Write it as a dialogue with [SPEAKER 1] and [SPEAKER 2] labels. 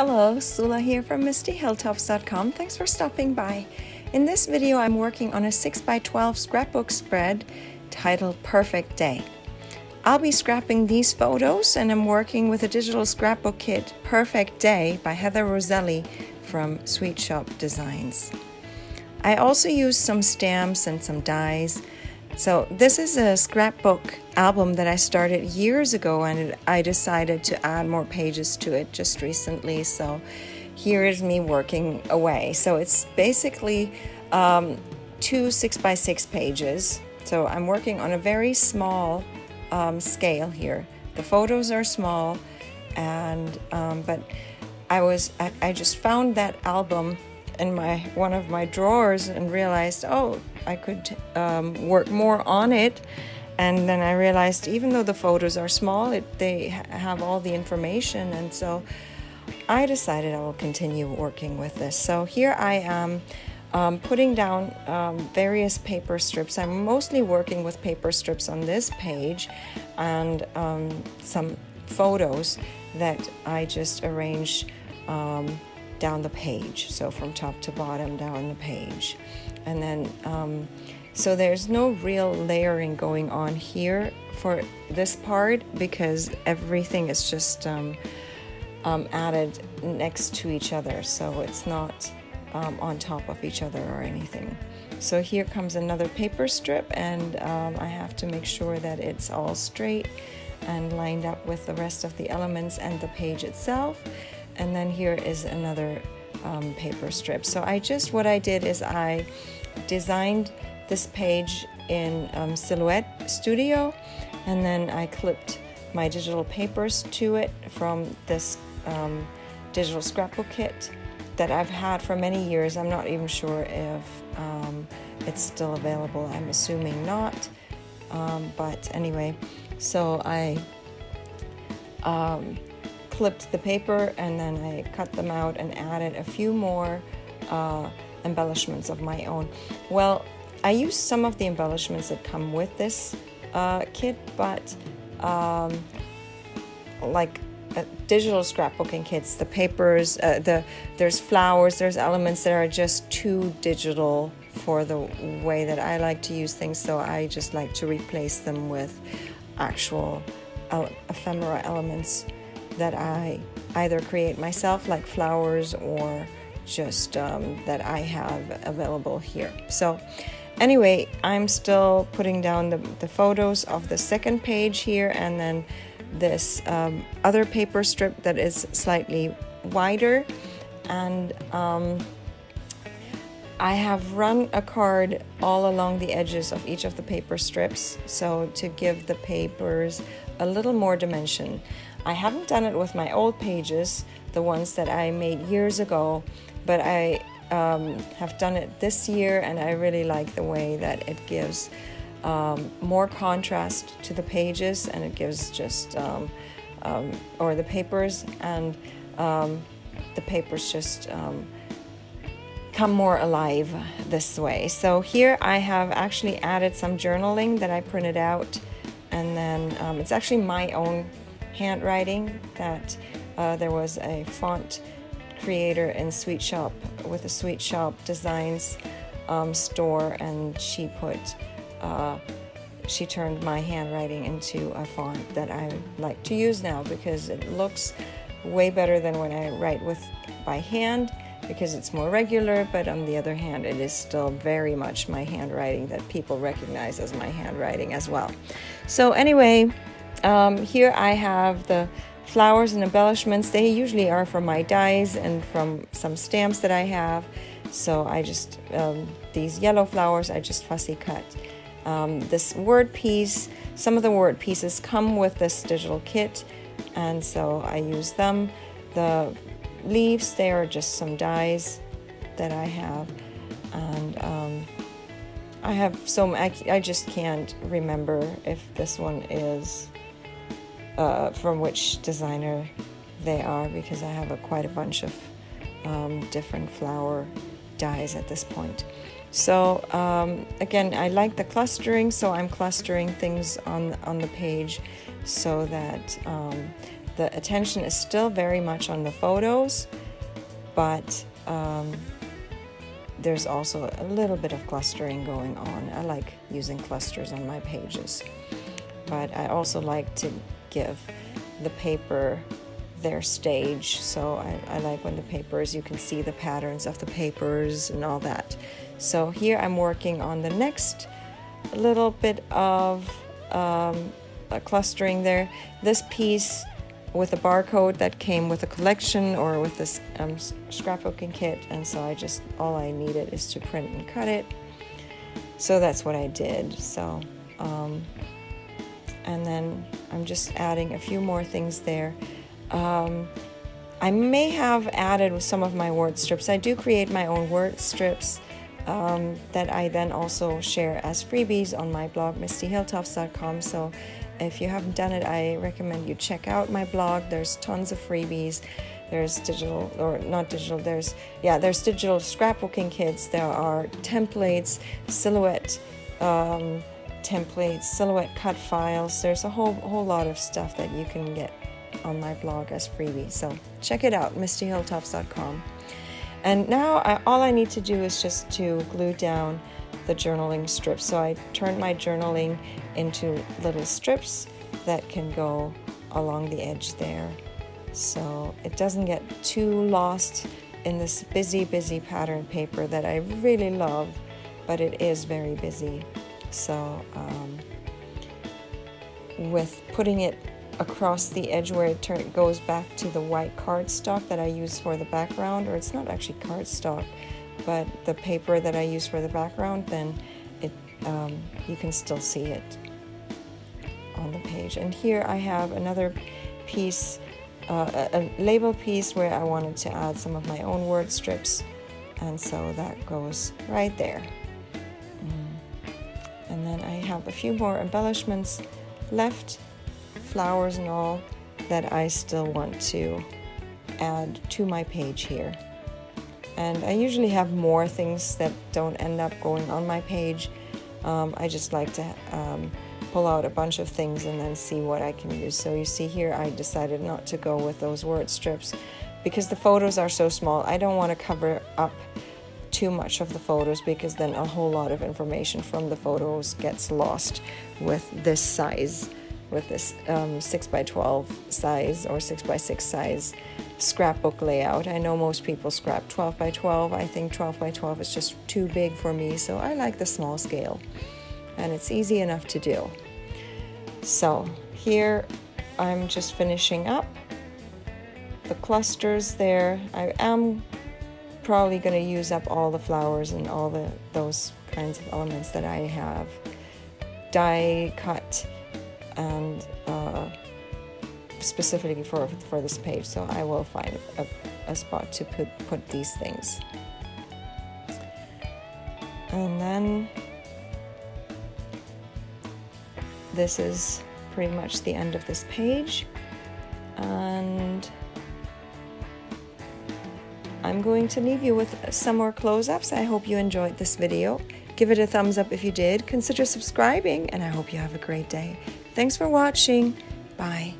[SPEAKER 1] Hello, Sula here from MistyHilltops.com. Thanks for stopping by. In this video, I'm working on a 6x12 scrapbook spread titled Perfect Day. I'll be scrapping these photos, and I'm working with a digital scrapbook kit, Perfect Day by Roselli from Sweet Shop Designs. I also used some stamps and some dies. So this is a scrapbook album that I started years ago, and I decided to add more pages to it just recently. So here is me working away. So it's basically 2 6x6 pages. So I'm working on a very small scale here. The photos are small, and but I just found that album in one of my drawers and realized, oh, I could work more on it. And then I realized, even though the photos are small, they have all the information, and so I decided I will continue working with this. So here I am putting down various paper strips. I'm mostly working with paper strips on this page, and some photos that I just arranged down the page, so from top to bottom down the page. And then so there's no real layering going on here for this part, because everything is just added next to each other, so it's not on top of each other or anything. So here comes another paper strip, and I have to make sure that it's all straight and lined up with the rest of the elements and the page itself. And then here is another paper strip. So what I did is I designed this page in Silhouette Studio, and then I clipped my digital papers to it from this digital scrapbook kit that I've had for many years. I'm not even sure if it's still available. I'm assuming not, but anyway, so I clipped the paper, and then I cut them out and added a few more embellishments of my own. Well, I used some of the embellishments that come with this kit, but like digital scrapbooking kits, the papers, there's flowers, there's elements that are just too digital for the way that I like to use things, so I just like to replace them with actual ephemera elements that I either create myself, like flowers, or just that I have available here. So anyway, I'm still putting down the photos of the second page here, and then this other paper strip that is slightly wider, and I have run a card all along the edges of each of the paper strips, so to give the papers a little more dimension. I haven't done it with my old pages, the ones that I made years ago, but I have done it this year, and I really like the way that it gives more contrast to the pages, and it gives just or the papers, and the papers just come more alive this way. So here I have actually added some journaling that I printed out, and then it's actually my own handwriting that there was a font creator in Sweet Shop with a Sweet Shop Designs store, and she turned my handwriting into a font that I like to use now, because it looks way better than when I write by hand, because it's more regular. But on the other hand, it is still very much my handwriting that people recognize as my handwriting as well. So anyway, here I have the flowers and embellishments. They usually are from my dies and from some stamps that I have. So I just, these yellow flowers, I just fussy cut. This word piece, some of the word pieces come with this digital kit, and so I use them. The leaves, they are just some dies that I have, and I have so I just can't remember if this one is from which designer they are, because I have quite a bunch of different flower dies at this point. So again, I like the clustering, so I'm clustering things on the page so that the attention is still very much on the photos, but there's also a little bit of clustering going on. I like using clusters on my pages, but I also like to give the paper their stage. So I like when the papers, you can see the patterns of the papers and all that. So here I'm working on the next little bit of clustering there. This piece with a barcode that came with a collection or with this scrapbooking kit, and so all I needed is to print and cut it. So that's what I did. So and then I'm just adding a few more things there. I may have added some of my word strips. I do create my own word strips that I then also share as freebies on my blog, mistyhilltops.com. So if you haven't done it, I recommend you check out my blog. There's tons of freebies. There's digital, or not digital, there's digital scrapbooking kits. There are templates, silhouette templates, silhouette cut files. There's a whole lot of stuff that you can get on my blog as freebies. So check it out, mistyhilltops.com. And now all I need to do is just to glue down the journaling strips. So I turned my journaling into little strips that can go along the edge there, so it doesn't get too lost in this busy pattern paper that I really love, but it is very busy. So with putting it across the edge where it goes back to the white cardstock that I use for the background, or it's not actually cardstock, but the paper that I use for the background, then you can still see it on the page. And here I have another piece, a label piece where I wanted to add some of my own word strips, and so that goes right there. And then I have a few more embellishments left, flowers and all, that I still want to add to my page here. And I usually have more things that don't end up going on my page. I just like to pull out a bunch of things and then see what I can use. So you see here, I decided not to go with those word strips because the photos are so small. I don't want to cover up too much of the photos, because then a whole lot of information from the photos gets lost with this size, with this 6x12 size or 6x6 size scrapbook layout. I know most people scrap 12x12. I think 12x12 is just too big for me, so I like the small scale, and it's easy enough to do. So here I'm just finishing up the clusters there. I am probably going to use up all the flowers and all those kinds of elements that I have die cut and specifically for this page. So I will find a spot to put these things. And then this is pretty much the end of this page, and I'm going to leave you with some more close-ups. I hope you enjoyed this video. Give it a thumbs up if you did. Consider subscribing, and I hope you have a great day. Thanks for watching. Bye.